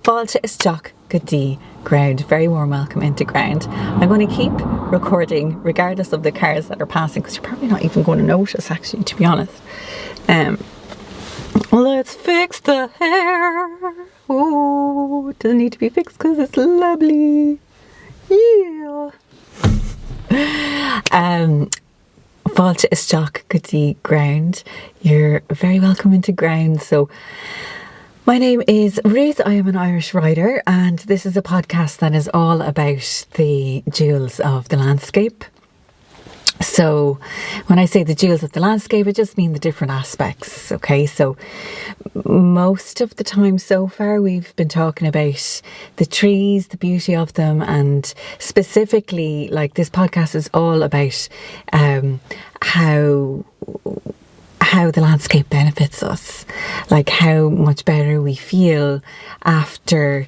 Fáilte isteach go dtí ground. Very warm welcome into ground. I'm going to keep recording regardless of the cars that are passing, because you're probably not even going to notice, actually, to be honest. Let's fix the hair. Oh, it doesn't need to be fixed because it's lovely. Yeah. Fáilte isteach go dtí ground. You're very welcome into ground. So my name is Ruth. I am an Irish writer, and this is a podcast that is all about the jewels of the landscape. So when I say the jewels of the landscape, I just mean the different aspects. Okay, so most of the time so far we've been talking about the trees, the beauty of them, and specifically, like, this podcast is all about how the landscape benefits us, like how much better we feel after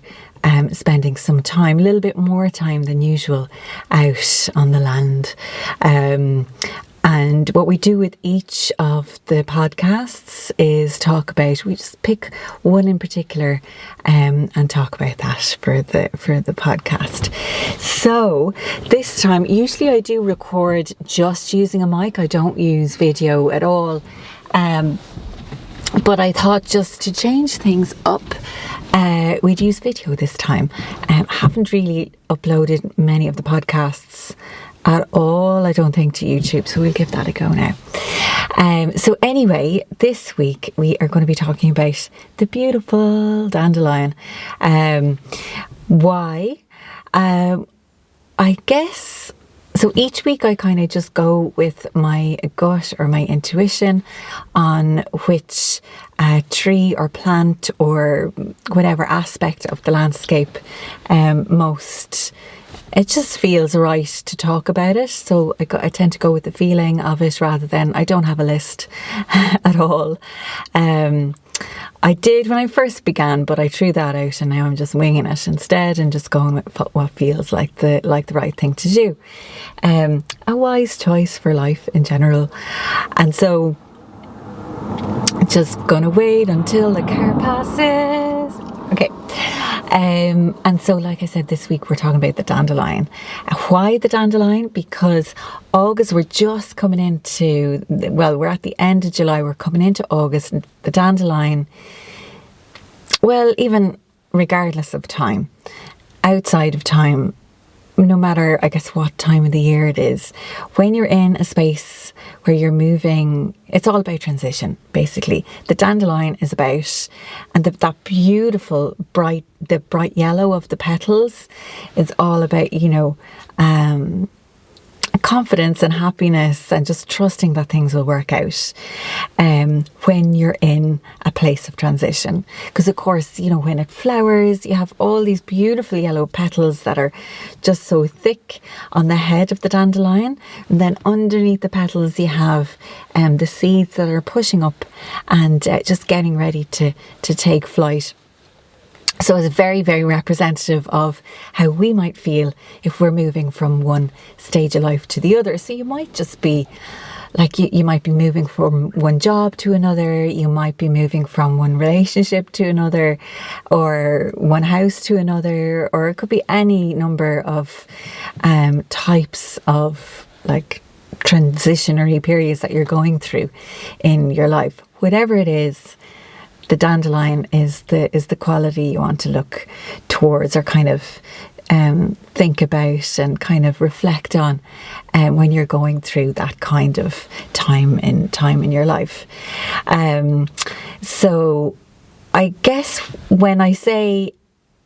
spending some time, a little bit more time than usual, out on the land. And what we do with each of the podcasts is we just pick one in particular and talk about that for the podcast. So this time, usually I do record just using a mic. I don't use video at all. But I thought, just to change things up, we'd use video this time. Haven't really uploaded many of the podcasts at all, I don't think, to YouTube, so we'll give that a go now. So anyway, this week we are going to be talking about the beautiful dandelion. Why? I guess, so each week I kind of just go with my gut or my intuition on which tree or plant or whatever aspect of the landscape it just feels right to talk about it. So I tend to go with the feeling of it rather than, I don't have a list at all. I did when I first began, but I threw that out, and now I'm just winging it instead and just going with what feels like the right thing to do. A wise choice for life in general. And so just gonna wait until the car passes. Okay. And so, like I said, this week we're talking about the dandelion. Why the dandelion? Because August, we're just coming into, we're at the end of July, we're coming into August, and the dandelion, well, even regardless of time, outside of time, no matter, I guess, what time of the year it is, when you're in a space where you're moving, it's all about transition, basically. The dandelion is about, and that beautiful bright yellow of the petals is all about, confidence and happiness and just trusting that things will work out when you're in a place of transition. Because of course, when it flowers, you have all these beautiful yellow petals that are just so thick on the head of the dandelion, and then underneath the petals you have the seeds that are pushing up and just getting ready to take flight. So it's very, very representative of how we might feel if we're moving from one stage of life to the other. So you might just be like, you might be moving from one job to another, you might be moving from one relationship to another, or one house to another, or it could be any number of types of like transitionary periods that you're going through in your life. Whatever it is, the dandelion is the quality you want to look towards, or kind of think about and kind of reflect on when you're going through that kind of time in your life. So I guess when I say,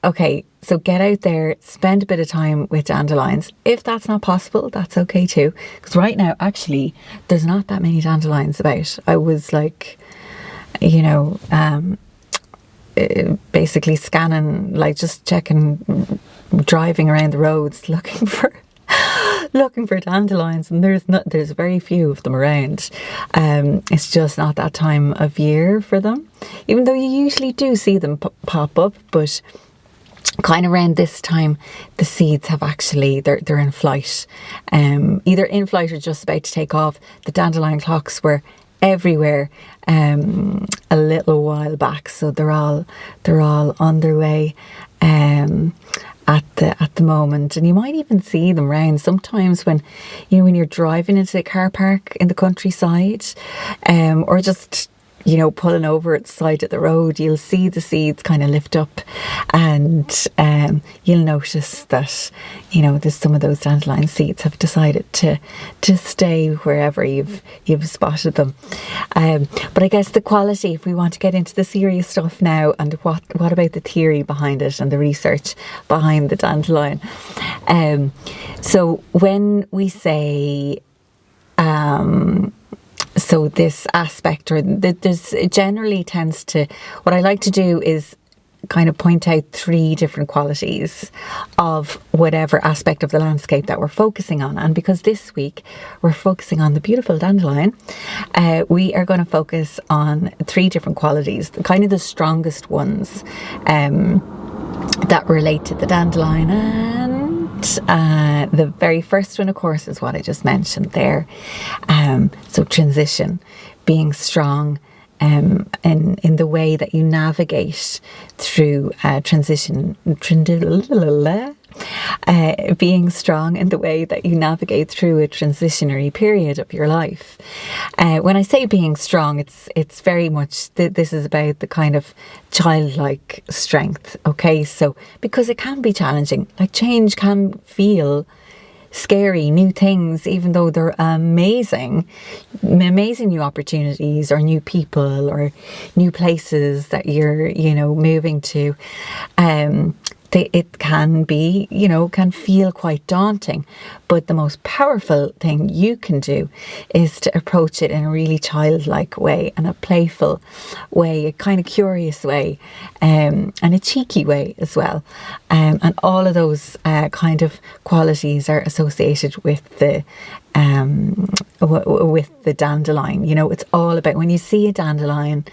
okay, so get out there, spend a bit of time with dandelions. If that's not possible, that's okay too. Because right now, actually, there's not that many dandelions about. I was like, basically scanning, like just checking, driving around the roads looking for dandelions, and there's very few of them around. It's just not that time of year for them, even though you usually do see them pop up. But kind of around this time, the seeds have actually, they're in flight, either in flight or just about to take off. The dandelion clocks were everywhere a little while back, so they're all on their way at the moment. And you might even see them around sometimes when when you're driving into a car park in the countryside, or just pulling over at the side of the road. You'll see the seeds kind of lift up, and you'll notice that there's some of those dandelion seeds have decided to stay wherever you've spotted them. But I guess the quality, if we want to get into the serious stuff now, and what about the theory behind it and the research behind the dandelion. So when we say so this aspect, or there's, it generally tends to, what I like to do is kind of point out 3 different qualities of whatever aspect of the landscape that we're focusing on. And because this week we're focusing on the beautiful dandelion, we are going to focus on 3 different qualities, kind of the strongest ones that relate to the dandelion. And the very first one, of course, is what I just mentioned there. So transition, being strong in the way that you navigate through transition. Being strong in the way that you navigate through a transitionary period of your life. When I say being strong, it's very much, this is about the kind of childlike strength, okay? So, because it can be challenging, like change can feel scary, new things, even though they're amazing new opportunities, or new people, or new places that you're moving to. It can be, can feel quite daunting, but the most powerful thing you can do is to approach it in a really childlike way, and a playful way, a kind of curious way, and a cheeky way as well. And all of those kind of qualities are associated with the dandelion. It's all about, when you see a dandelion,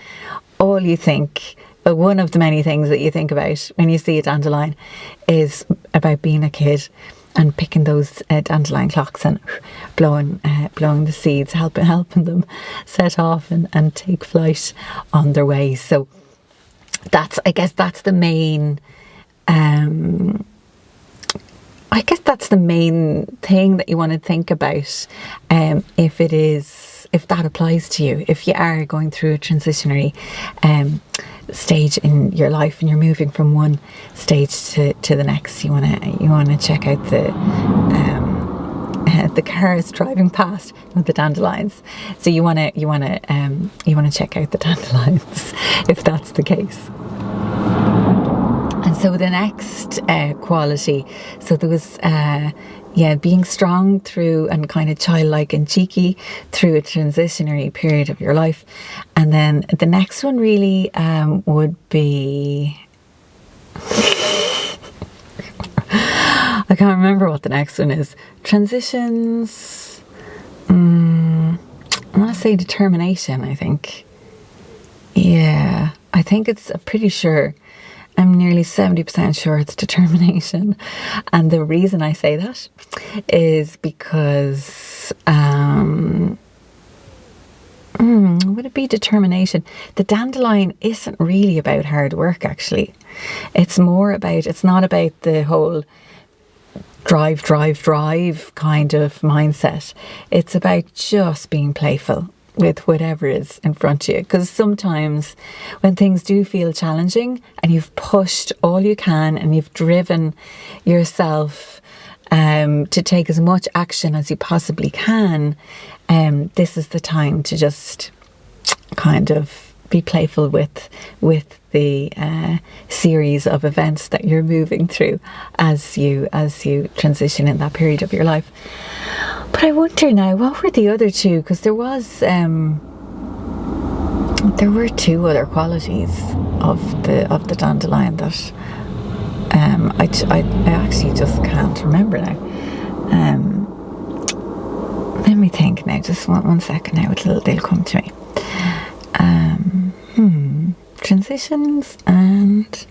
all you think, one of the many things that you think about when you see a dandelion is about being a kid and picking those dandelion clocks and blowing the seeds, helping them set off and take flight on their way. So I guess that's the main thing that you want to think about, if that applies to you, if you are going through a transitionary stage in your life and you're moving from one stage to the next. You want to check out the cars driving past with the dandelions. So you want to check out the dandelions if that's the case. And so the next quality, so there was being strong through, and kind of childlike and cheeky through a transitionary period of your life. And then the next one really would be I can't remember what the next one is. Transitions. I want to say determination, I think. Yeah, I think I'm pretty sure. I'm nearly 70% sure it's determination. And the reason I say that is because, would it be determination? The dandelion isn't really about hard work, actually. It's not about the whole drive kind of mindset. It's about just being playful with whatever is in front of you. Because sometimes when things do feel challenging and you've pushed all you can and you've driven yourself to take as much action as you possibly can, this is the time to just kind of be playful with the series of events that you're moving through as you transition in that period of your life. But I wonder now, what were the other two? Because there were 2 other qualities of the dandelion that I actually just can't remember now. Let me think now. Just one second now. They'll come to me. Transitions and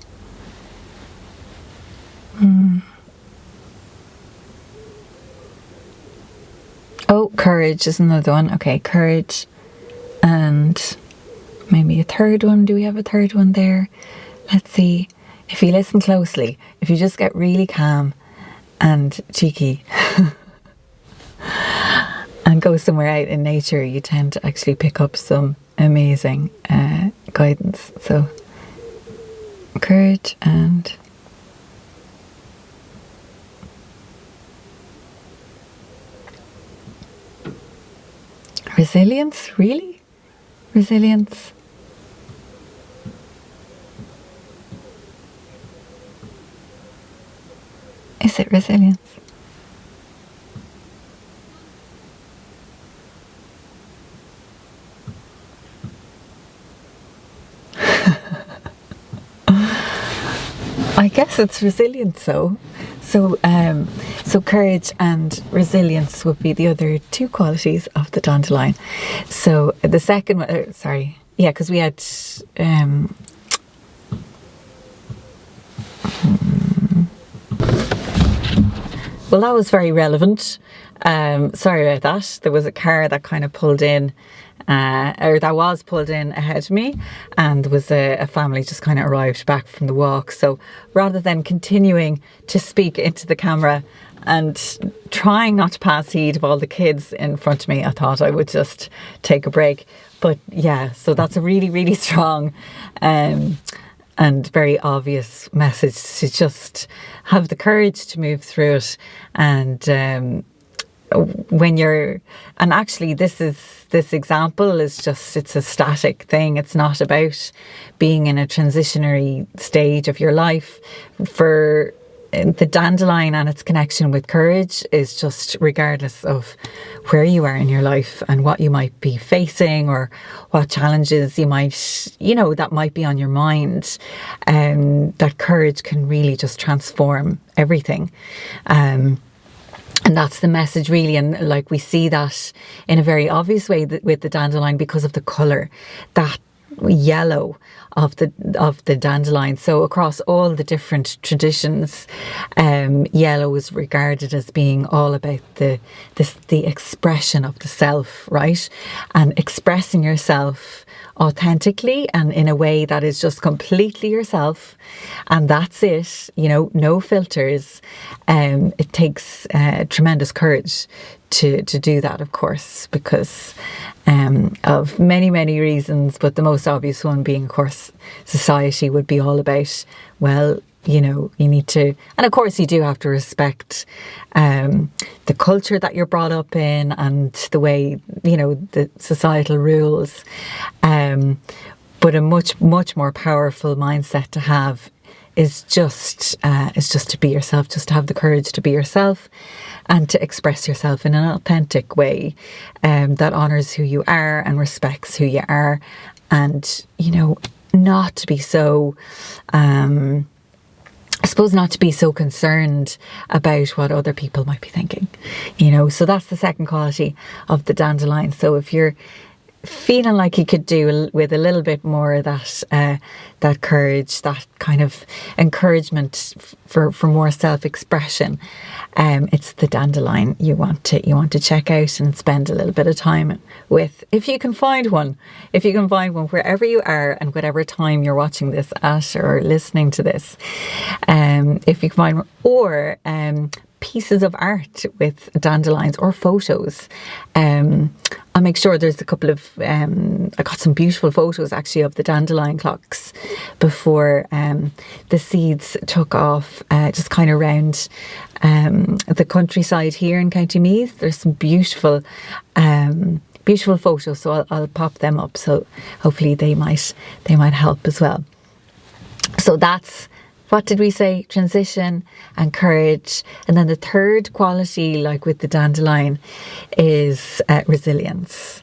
courage is another one. Okay, courage and maybe a third one. Do we have a third one there? Let's see. If you listen closely, if you just get really calm and cheeky and go somewhere out in nature, you tend to actually pick up some amazing guidance. So courage and resilience. Really? Resilience. Is it resilience? I guess it's resilience, though. So courage and resilience would be the other two qualities of the dandelion. So the second one, because we had well, that was very relevant. Sorry about that. There was a car that kind of pulled in, or that was pulled in ahead of me, and there was a family just kind of arrived back from the walk. So rather than continuing to speak into the camera and trying not to pass heed of all the kids in front of me, I thought I would just take a break. But yeah, so that's a really, really strong and very obvious message to just have the courage to move through it. And when you're, and actually this example is just, it's a static thing. It's not about being in a transitionary stage of your life. For the dandelion and its connection with courage is just regardless of where you are in your life and what you might be facing or what challenges you might, that might be on your mind. That courage can really just transform everything. And that's the message, really. And like, we see that in a very obvious way with the dandelion because of the colour, that yellow of the dandelion. So across all the different traditions, yellow is regarded as being all about the expression of the self, right? And expressing yourself authentically and in a way that is just completely yourself, and that's it, no filters. It takes tremendous courage to do that, of course, because of many reasons, but the most obvious one being, of course, society would be all about, well, you need to, and of course you do have to respect the culture that you're brought up in and the way, the societal rules. But a much more powerful mindset to have is just to be yourself, just to have the courage to be yourself and to express yourself in an authentic way that honours who you are and respects who you are, and not to be so I suppose not to be so concerned about what other people might be thinking, so that's the second quality of the dandelion. So if you're feeling like you could do with a little bit more of that courage, that kind of encouragement for more self-expression, it's the dandelion you want to check out and spend a little bit of time with, if you can find one wherever you are and whatever time you're watching this at or listening to this, if you can find one, or pieces of art with dandelions or photos. I'll make sure there's a couple of, I got some beautiful photos actually of the dandelion clocks before the seeds took off, just kind of around the countryside here in County Meath. There's some beautiful photos, so I'll pop them up, so hopefully they might help as well. So that's, what did we say? Transition and courage. And then the third quality, like with the dandelion, is resilience.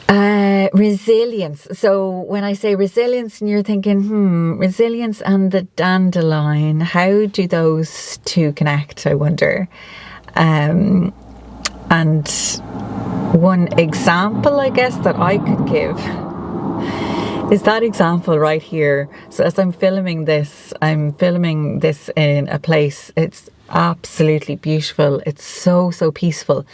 Resilience. So when I say resilience and you're thinking, resilience and the dandelion, how do those two connect, I wonder? And one example, I guess, that I could give is that example right here. So as I'm filming this in a place, it's absolutely beautiful. It's so, so peaceful.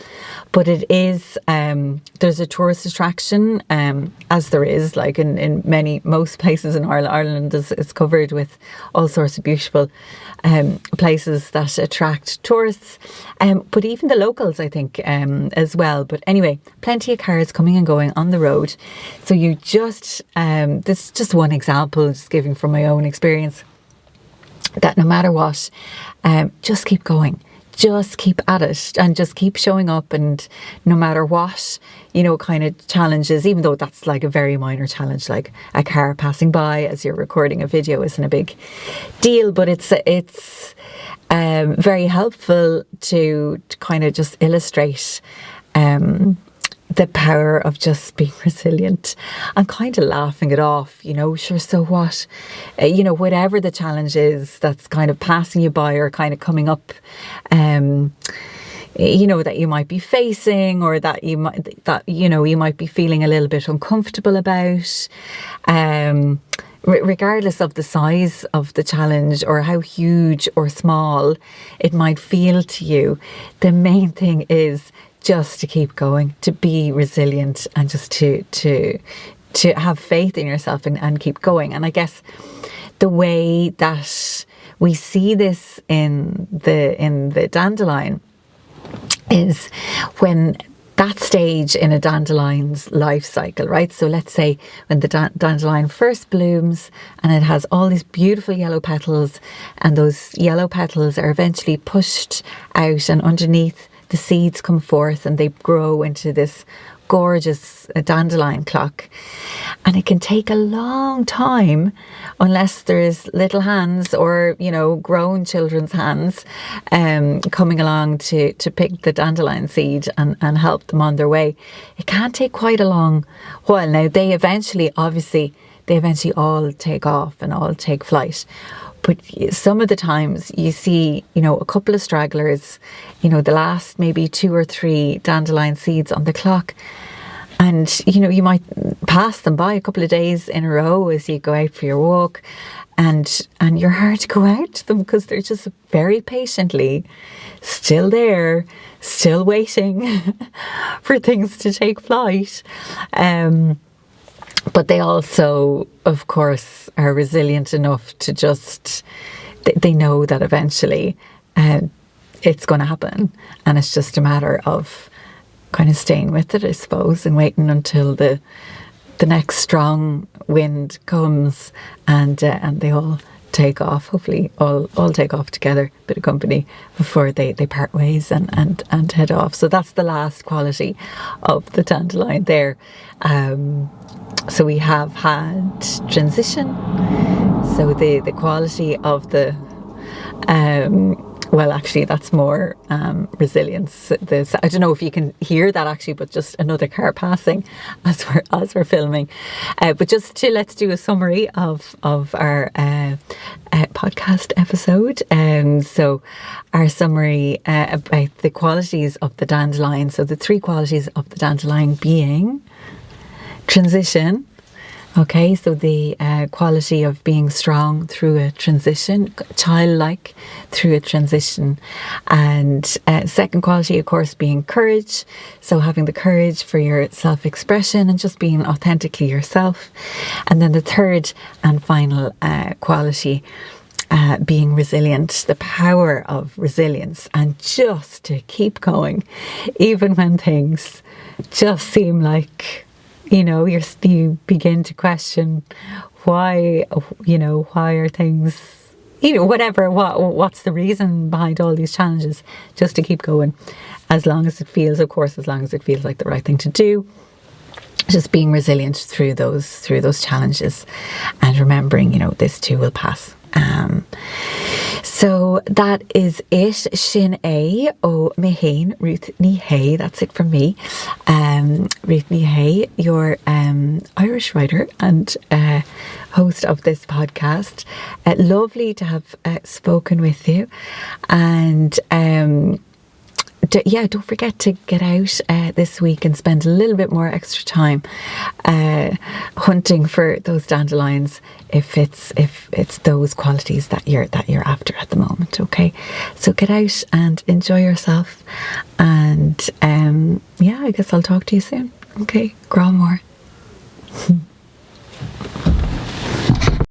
But it is, there's a tourist attraction, as there is, like in most places in Ireland. Ireland is covered with all sorts of beautiful places that attract tourists. But even the locals, I think, as well. But anyway, plenty of cars coming and going on the road. So you just, this is just one example, just giving from my own experience, that no matter what, just keep going, just keep at it, and just keep showing up. And no matter what, kind of challenges, even though that's like a very minor challenge, like a car passing by as you're recording a video isn't a big deal, but it's very helpful to kind of just illustrate the power of just being resilient. I'm kind of laughing it off, sure, so what? Whatever the challenge is that's kind of passing you by or kind of coming up, that you might be facing, or that you might be feeling a little bit uncomfortable about. Regardless of the size of the challenge or how huge or small it might feel to you, the main thing is just to keep going, to be resilient, and just to have faith in yourself and keep going. And I guess the way that we see this in the dandelion is when that stage in a dandelion's life cycle, right? So let's say when the dandelion first blooms and it has all these beautiful yellow petals, and those yellow petals are eventually pushed out, and underneath the seeds come forth and they grow into this gorgeous dandelion clock. And it can take a long time, unless there's little hands or grown children's hands coming along to pick the dandelion seed and help them on their way. It can take quite a long while. Now they eventually all take off and all take flight. But some of the times you see, a couple of stragglers, the last maybe 2 or 3 dandelion seeds on the clock. And, you might pass them by a couple of days in a row as you go out for your walk. And you're hard to go out to them because they're just very patiently still there, still waiting for things to take flight. But they also, of course, are resilient enough to just, they know that eventually it's going to happen. And it's just a matter of kind of staying with it, I suppose, and waiting until the next strong wind comes and they all take off. Hopefully all take off together, bit of company, before they part ways and head off. So that's the last quality of the dandelion there. So we have had transition. So the quality of the well, actually, that's more resilience. I don't know if you can hear that actually, but just another car passing as we're filming. But let's do a summary of our podcast episode. So our summary about the qualities of the dandelion. So the 3 qualities of the dandelion being transition. Okay, so the quality of being strong through a transition, childlike through a transition. And second quality, of course, being courage. So having the courage for your self-expression and just being authentically yourself. And then the third and final quality, being resilient, the power of resilience, and just to keep going, even when things just seem like, you begin to question why are things, what's the reason behind all these challenges, just to keep going as long as it feels like the right thing to do. Just being resilient through those challenges, and remembering, this too will pass. So that is it. Sin é ó Méhéin, Ruth Ní Shé. That's it from me. Ruth Ní Shé, your Irish writer and host of this podcast. Lovely to have spoken with you. And don't forget to get out this week and spend a little bit more extra time hunting for those dandelions if it's those qualities that you're after at the moment. Okay, so get out and enjoy yourself, and I guess I'll talk to you soon. Okay, grá mór.